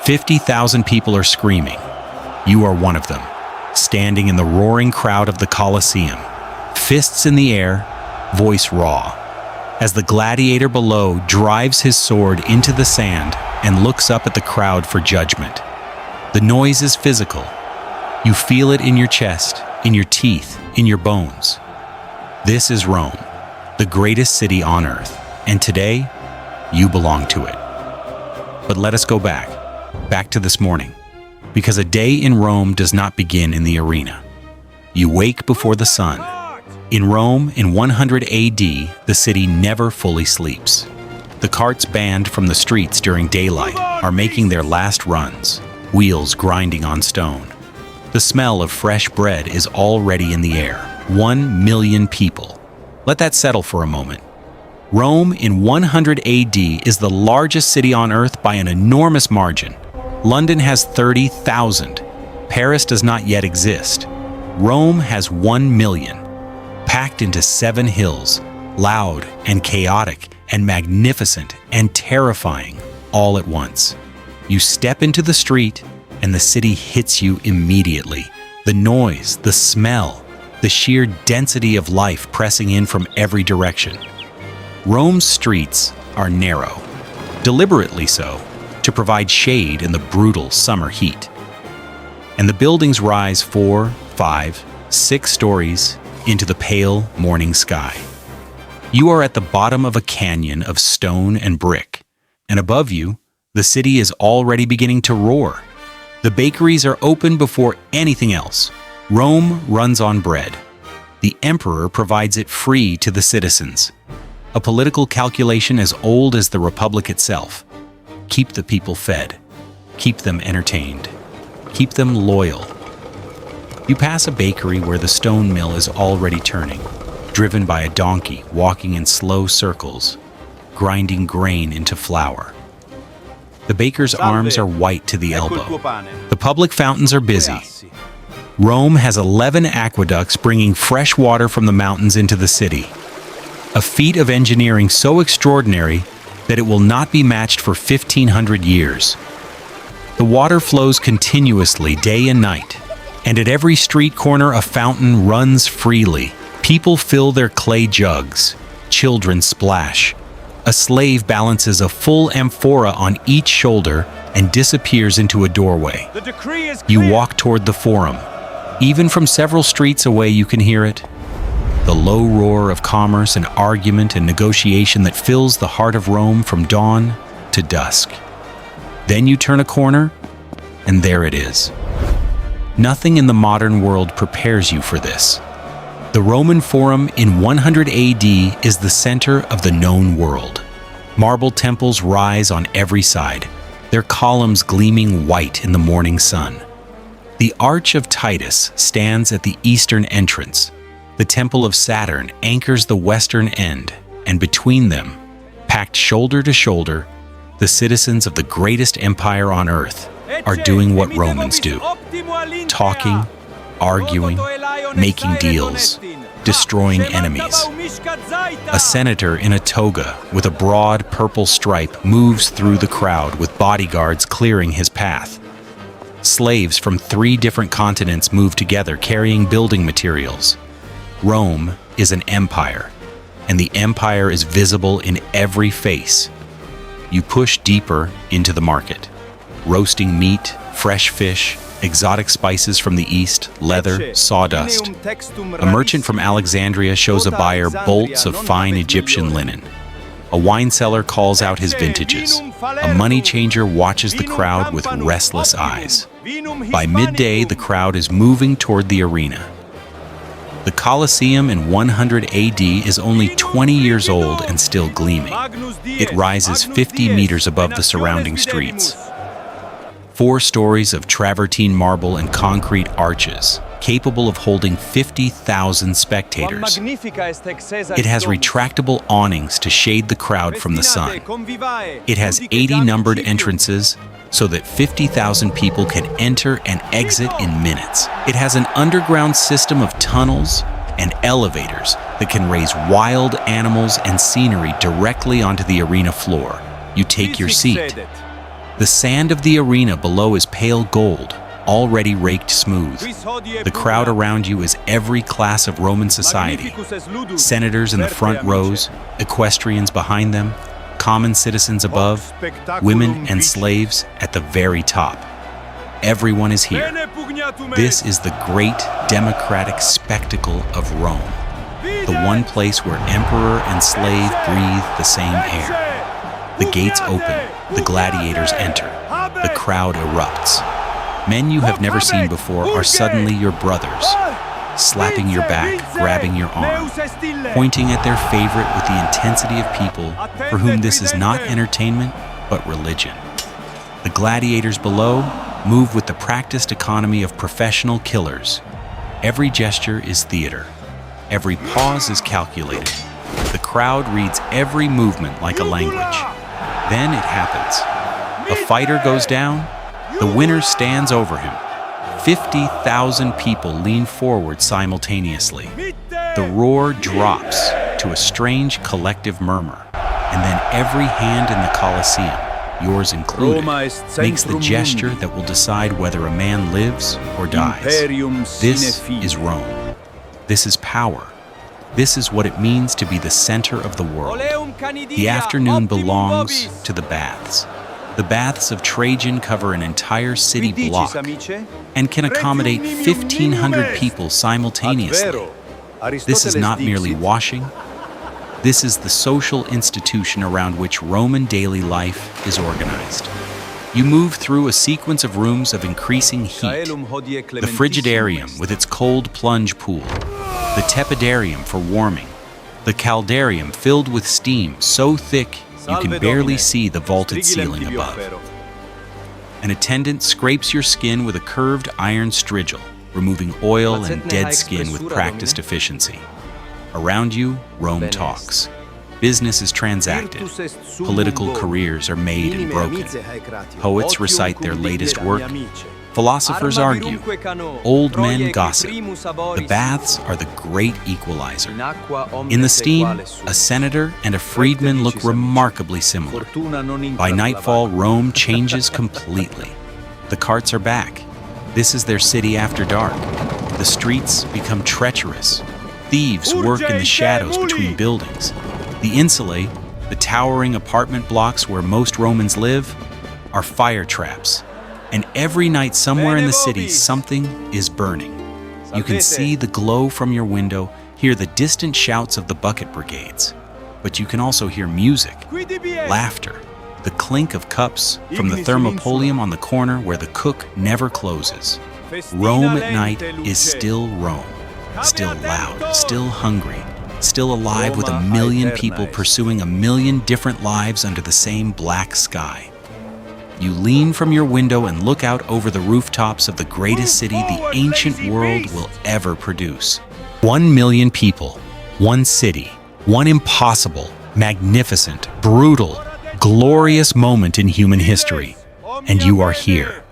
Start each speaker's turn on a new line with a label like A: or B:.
A: 50,000 people are screaming. You are one of them, standing in the roaring crowd of the Colosseum, fists in the air, voice raw, as the gladiator below drives his sword into the sand and looks up at the crowd for judgment. The noise is physical. You feel it in your chest, in your teeth, in your bones. This is Rome, the greatest city on earth, and today, you belong to it. But let us go back to this morning, because a day in Rome does not begin in the arena. You wake before the sun. In Rome, in 100 AD, the city never fully sleeps. The carts banned from the streets during daylight are making their last runs, wheels grinding on stone. The smell of fresh bread is already in the air. 1 million people. Let that settle for a moment. Rome in 100 AD is the largest city on earth by an enormous margin. London has 30,000. Paris does not yet exist. Rome has 1 million. Packed into 7 hills, loud and chaotic and magnificent and terrifying all at once. You step into the street and the city hits you immediately. The noise, the smell, the sheer density of life pressing in from every direction. Rome's streets are narrow, deliberately so, to provide shade in the brutal summer heat. And the buildings rise 4, 5, 6 stories into the pale morning sky. You are at the bottom of a canyon of stone and brick, and above you, the city is already beginning to roar. The bakeries are open before anything else. Rome runs on bread. The emperor provides it free to the citizens. A political calculation as old as the republic itself. Keep the people fed. Keep them entertained. Keep them loyal. You pass a bakery where the stone mill is already turning, driven by a donkey walking in slow circles, grinding grain into flour. The baker's arms are white to the elbow. The public fountains are busy. Rome has 11 aqueducts bringing fresh water from the mountains into the city. A feat of engineering so extraordinary that it will not be matched for 1,500 years. The water flows continuously day and night, and at every street corner a fountain runs freely. People fill their clay jugs. Children splash. A slave balances a full amphora on each shoulder and disappears into a doorway.
B: The decree is clear.
A: You walk toward the forum. Even from several streets away you can hear it. The low roar of commerce and argument and negotiation that fills the heart of Rome from dawn to dusk. Then you turn a corner, and there it is. Nothing in the modern world prepares you for this. The Roman Forum in 100 AD is the center of the known world. Marble temples rise on every side, their columns gleaming white in the morning sun. The Arch of Titus stands at the eastern entrance. The Temple of Saturn anchors the western end, and between them, packed shoulder to shoulder, the citizens of the greatest empire on earth are doing what Romans do: talking, arguing, making deals, destroying enemies. A senator in a toga with a broad purple stripe moves through the crowd with bodyguards clearing his path. Slaves from 3 different continents move together carrying building materials. Rome is an empire, and the empire is visible in every face. You push deeper into the market. Roasting meat, fresh fish, exotic spices from the east, leather, sawdust. A merchant from Alexandria shows a buyer bolts of fine Egyptian linen. A wine seller calls out his vintages. A money changer watches the crowd with restless eyes. By midday, the crowd is moving toward the arena. The Colosseum in 100 AD is only 20 years old and still gleaming. It rises 50 meters above the surrounding streets. 4 stories of travertine marble and concrete arches, capable of holding 50,000 spectators. It has retractable awnings to shade the crowd from the sun. It has 80 numbered entrances so that 50,000 people can enter and exit in minutes. It has an underground system of tunnels and elevators that can raise wild animals and scenery directly onto the arena floor. You take your seat. The sand of the arena below is pale gold, already raked smooth. The crowd around you is every class of Roman society. Senators in the front rows, equestrians behind them, common citizens above, women and slaves at the very top. Everyone is here. This is the great democratic spectacle of Rome, the one place where emperor and slave breathe the same air. The gates open, the gladiators enter, the crowd erupts. Men you have never seen before are suddenly your brothers, slapping your back, grabbing your arm, pointing at their favorite with the intensity of people for whom this is not entertainment, but religion. The gladiators below move with the practiced economy of professional killers. Every gesture is theater. Every pause is calculated. The crowd reads every movement like a language. Then it happens. A fighter goes down, the winner stands over him. 50,000 people lean forward simultaneously. The roar drops to a strange collective murmur, and then every hand in the Colosseum, yours included, makes the gesture that will decide whether a man lives or dies. This is Rome. This is power. This is what it means to be the center of the world. The afternoon belongs to the baths. The baths of Trajan cover an entire city block and can accommodate 1,500 people simultaneously. This is not merely washing. This is the social institution around which Roman daily life is organized. You move through a sequence of rooms of increasing heat. The frigidarium with its cold plunge pool, the tepidarium for warming, the caldarium filled with steam so thick you can barely see the vaulted ceiling above. An attendant scrapes your skin with a curved iron strigil, removing oil and dead skin with practiced efficiency. Around you, Rome talks. Business is transacted. Political careers are made and broken. Poets recite their latest work. Philosophers argue. Old men gossip. The baths are the great equalizer. In the steam, a senator and a freedman look remarkably similar. By nightfall, Rome changes completely. The carts are back. This is their city after dark. The streets become treacherous. Thieves work in the shadows between buildings. The insulae, the towering apartment blocks where most Romans live, are fire traps. And every night somewhere in the city, something is burning. You can see the glow from your window, hear the distant shouts of the bucket brigades. But you can also hear music, laughter, the clink of cups from the thermopolium on the corner where the cook never closes. Rome at night is still Rome, still loud, still hungry, still alive with 1 million people pursuing 1 million different lives under the same black sky. You lean from your window and look out over the rooftops of the greatest city the ancient world will ever produce. 1 million people, one city, one impossible, magnificent, brutal, glorious moment in human history. And you are here.